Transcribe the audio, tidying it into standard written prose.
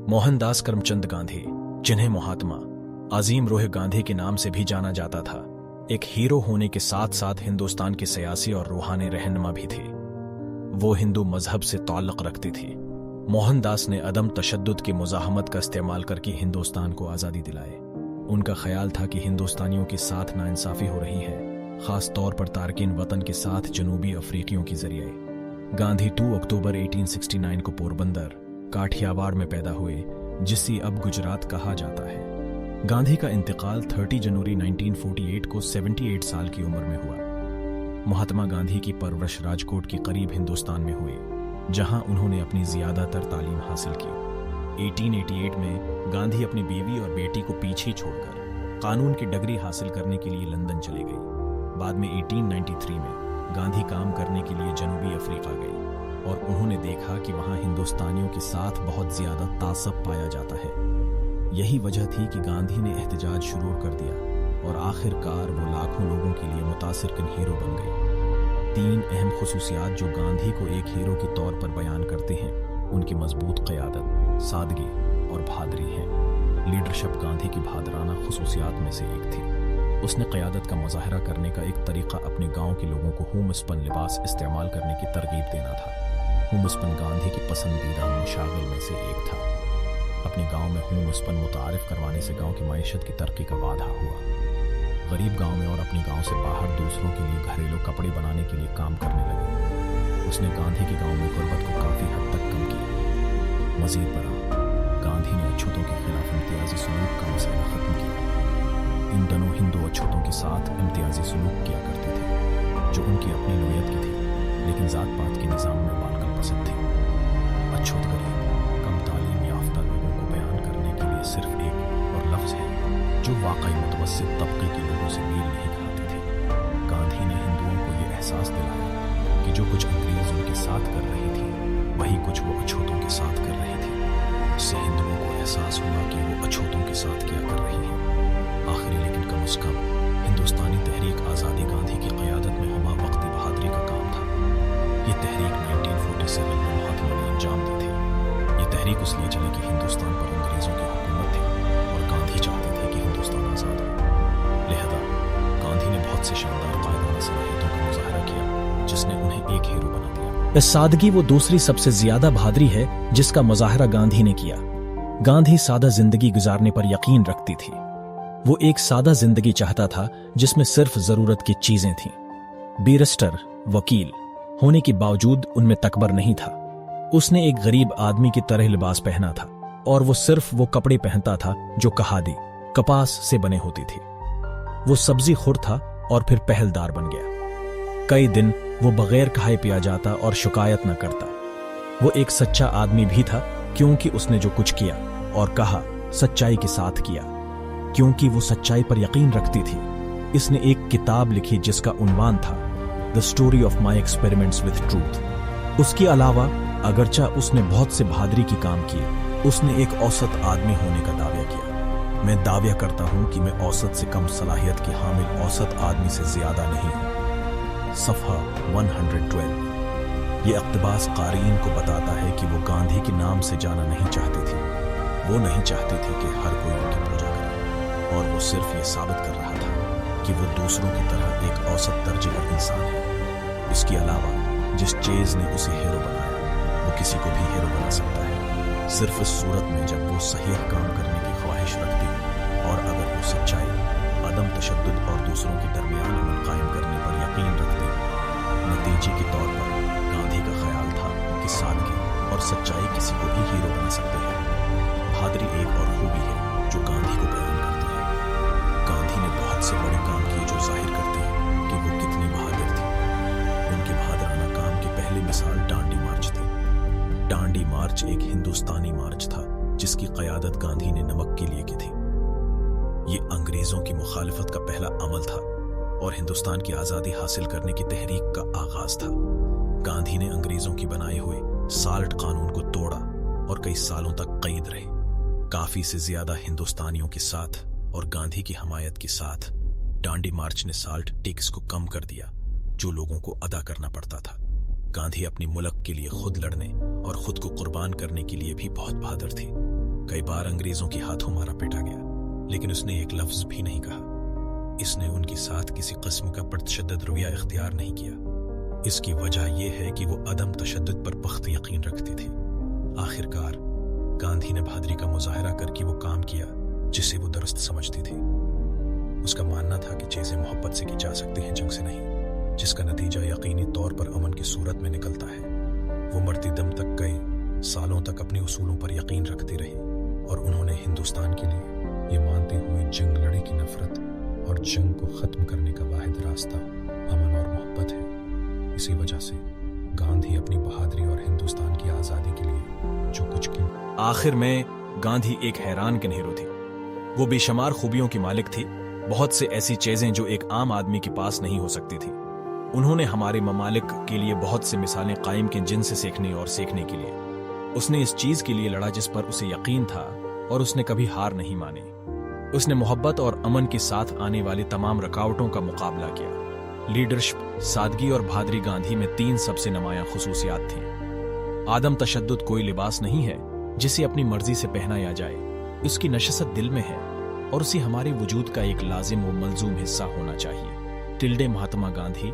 मोहनदास करमचंद गांधी, जिन्हें महात्मा अजीम रूह गांधी के नाम से भी जाना जाता था, एक हीरो होने के साथ साथ हिंदुस्तान के सियासी और रूहानी रहनुमा भी थे। वो हिंदू मजहब से ताल्लुक रखती थी। मोहनदास ने अदम तशद्दुद की मुजाहमत का इस्तेमाल करके हिंदुस्तान को आज़ादी दिलाए। उनका ख्याल था कि हिंदुस्तानियों के साथ नाइंसाफी हो रही है, खास तौर पर तारकिन वतन के साथ जनूबी अफ्रीकियों के जरिए। गांधी 2 अक्टूबर 1869 को पोरबंदर, काठियावाड़ में पैदा हुए, जिसे अब गुजरात कहा जाता है। गांधी का इंतकाल 30 जनवरी 1948 को 78 साल की उम्र में हुआ। महात्मा गांधी की परवरिश राजकोट के करीब हिंदुस्तान में हुई, जहां उन्होंने अपनी ज्यादातर तालीम हासिल की। 1888 में गांधी अपनी बीवी और बेटी को पीछे छोड़कर कानून की डिग्री हासिल करने के लिए लंदन चले गई। बाद में 1893 में गांधी काम करने के लिए जनूबी अफ्रीका गई और उन्होंने देखा कि वहां हिंदुस्तानियों के साथ बहुत ज्यादा तासब पाया जाता है। यही वजह थी कि गांधी ने एहतजाज शुरू कर दिया और आखिरकार वो लाखों लोगों के लिए मुतासिरकुन हीरो बन गए। 3 अहम खुसूसियात जो गांधी को एक हीरो के तौर पर बयान करते हैं, उनकी मजबूत क़यादत, सादगी और बहादुरी है। लीडरशिप गांधी की बहादुराना खुसूसियात में से एक थी। उसने क़यादत का मुजाहरा करने का एक तरीका अपने गांव के लोगों को होमस्पन लिबास इस्तेमाल करने की तरगीब देना था। होमस्पन गांधी की पसंदीदा मशागिल में से एक था। अपने गांव में होमस्पन मुतारिफ करवाने से गांव की मईशत की तरक्की का वादा हुआ। गरीब गांव में और अपने गांव से बाहर दूसरों के लिए घरेलू कपड़े बनाने के लिए काम करने लगे। उसने गांधी के गांव में गुर्बत को काफ़ी हद तक कम किया। मजीद बरा, गांधी ने अछूतों के खिलाफ इम्तियाजी सलूक का मसला ख़त्म किया। इन दोनों हिंदू अछूतों के साथ इम्तियाजी सलूक किया करते थे, जो उनकी अपनी नोयत की थी, लेकिन ज़ात पात के निज़ाम में बालकन पसंद थे। अछूत गरीब, कम तालीम याफ्ता लोगों को बयान करने के लिए सिर्फ एक और लफ्ज़ है जो वाकई मुतवस्सित तबके के लोगों से मेल नहीं खाते थे। गांधी ने हिंदुओं को ये एहसास दिलाया कि जो कुछ अंग्रेज उनके साथ कर रहे थे, वही कुछ वो अछूतों के साथ कर रहे थे। इससे हिंदुओं को एहसास हुआ कि वो अछूतों के साथ क्या कर रहे हैं। आखिरी लेकिन कम अज़ कम हिंदुस्तानी तहरीक आज़ादी गांधी की क़यादत में हमा वक्ती बहादुरी का काम था। ये तहरीक 1947 में महात्मा ने अंजाम दी थी। ये तहरीक इसलिए चली कि हिंदुस्तान पर अंग्रेज़ों की हुकूमत थी और गांधी चाहते थे कि हिंदुस्तान आज़ाद हो। लिहाजा गांधी ने बहुत से शानदार कायदाना सलाहियतों का मुजाहरा किया, जिसने उन्हें एक हीरो बना दिया। इस सादगी वो दूसरी सबसे ज्यादा बहादुरी है जिसका मुजाहरा गांधी ने किया। गांधी सादा जिंदगी गुजारने पर यकीन रखती थी। वो एक सादा जिंदगी चाहता था जिसमें सिर्फ जरूरत की चीजें थीं। बैरिस्टर, वकील होने के बावजूद उनमें तकबर नहीं था। उसने एक गरीब आदमी की तरह लिबास पहना था और वो सिर्फ वो कपड़े पहनता था जो कहादी, कपास से बने होती थी। वो सब्जी खुर था और फिर पहलदार बन गया। कई दिन वो बगैर खाए पिया जाता और शिकायत न करता। वो एक सच्चा आदमी भी था, क्योंकि उसने जो कुछ किया और कहा सच्चाई के साथ किया, क्योंकि वो सच्चाई पर यकीन रखती थी। इसने एक किताब लिखी जिसका उन्वान था the story of my experiments with truth. उसके अलावा अगरचा उसने बहुत से बहादुरी के काम किए, उसने एक औसत आदमी होने का दावा किया। मैं दावा करता हूं कि मैं औसत से कम सलाहियत के हामिल औसत आदमी से ज्यादा नहीं हूं। सफ़हा 112। ये इक़्तिबास क़ारीन को बताता है कि वो गांधी के नाम से जाना नहीं चाहती थी। वो नहीं चाहती थी कि हर कोई उनकी पूजा करे, और वो सिर्फ ये साबित कर रहा था कि वो दूसरों की तरह एक औसत दर्जे का इंसान है। इसके अलावा जिस चीज़ ने उसे हीरो बनाया, वो किसी को भी हीरो बना सकता है, सिर्फ इस सूरत में जब वो सही काम करने की ख्वाहिश रखती और अगर वो सच्चाई, अदम तशद्दुद और दूसरों के दरमियान अमन कायम करने पर यकीन रखती। नतीजे के तौर पर गांधी का ख्याल था कि सादगी और सच्चाई किसी को भी हीरो बना सकते हैं। बहादुरी एक और खूबी है जो गांधी को बयान करती है। गांधी ने बहुत से बड़े काम किए जो जाहिर करते हैं कि वो कितनी बहादुर थी। उनके बहादुराना काम की पहली मिसाल डांडी मार्च थी। डांडी मार्च एक हिंदुस्तानी मार्च था जिसकी क़यादत गांधी ने नमक के लिए की थी। ये अंग्रेजों की मुखालिफत का पहला अमल था और हिंदुस्तान की आज़ादी हासिल करने की तहरीक का आगाज था। गांधी ने अंग्रेजों की बनाए हुए साल्ट कानून को तोड़ा और कई सालों तक कैद रहे। काफी से ज्यादा हिंदुस्तानियों के साथ और गांधी की हमायत के साथ डांडी मार्च ने साल्ट टैक्स को कम कर दिया जो लोगों को अदा करना पड़ता था। गांधी अपने मुल्क के लिए खुद लड़ने और खुद को कुर्बान करने के लिए भी बहुत बहादुर थी। कई बार अंग्रेजों के हाथों मारा पीटा गया, लेकिन उसने एक लफ्ज भी नहीं कहा। इसने उनके साथ किसी किस्म का प्रतिशद्दद रवैया इख्तियार नहीं किया। इसकी वजह यह है कि वो अदम तशद्दुद पर पख्त यकीन रखती थी। आखिरकार गांधी ने बहादुरी का मुजाहरा करके वो काम किया जिसे वो दुरुस्त समझती थी। उसका मानना था कि चीजें मोहब्बत से की जा सकती हैं, जंग से नहीं, जिसका नतीजा यकीनी तौर पर अमन की सूरत में निकलता है। वो मरती दम तक कई सालों तक अपने उसूलों पर यकीन रखती रही और उन्होंने हिंदुस्तान के लिए ये मानते हुए जंग लड़ी कि नफरत और जंग को खत्म करने का वाहिद रास्ता अमन और मोहब्बत है। इसी वजह से गांधी अपनी बहादुरी और हिंदुस्तान की आजादी के लिए जो कुछ किया। आखिर में गांधी एक हैरान किन हीरो थी। वो बेशुमार खूबियों की मालिक थी, बहुत से ऐसी चीजें जो एक आम आदमी के पास नहीं हो सकती थी। उन्होंने हमारे ममालिक के लिए बहुत से मिसालें कायम की जिनसे सीखने और सीखने के लिए। उसने इस चीज के लिए लड़ा जिस पर उसे यकीन था और उसने कभी हार नहीं मानी। उसने मोहब्बत और अमन के साथ आने वाली तमाम रुकावटों का मुकाबला किया। लीडरशिप, सादगी और बहादुरी गांधी में तीन सबसे नुमायां खुसूसियात थीं। आदम तशद्दुद कोई लिबास नहीं है जिसे अपनी मर्जी से पहनाया जाए। उसकी नशस्त दिल में है और उसे हमारे वजूद का एक लाजिम व मलजूम हिस्सा होना चाहिए। टिल्डे महात्मा गांधी।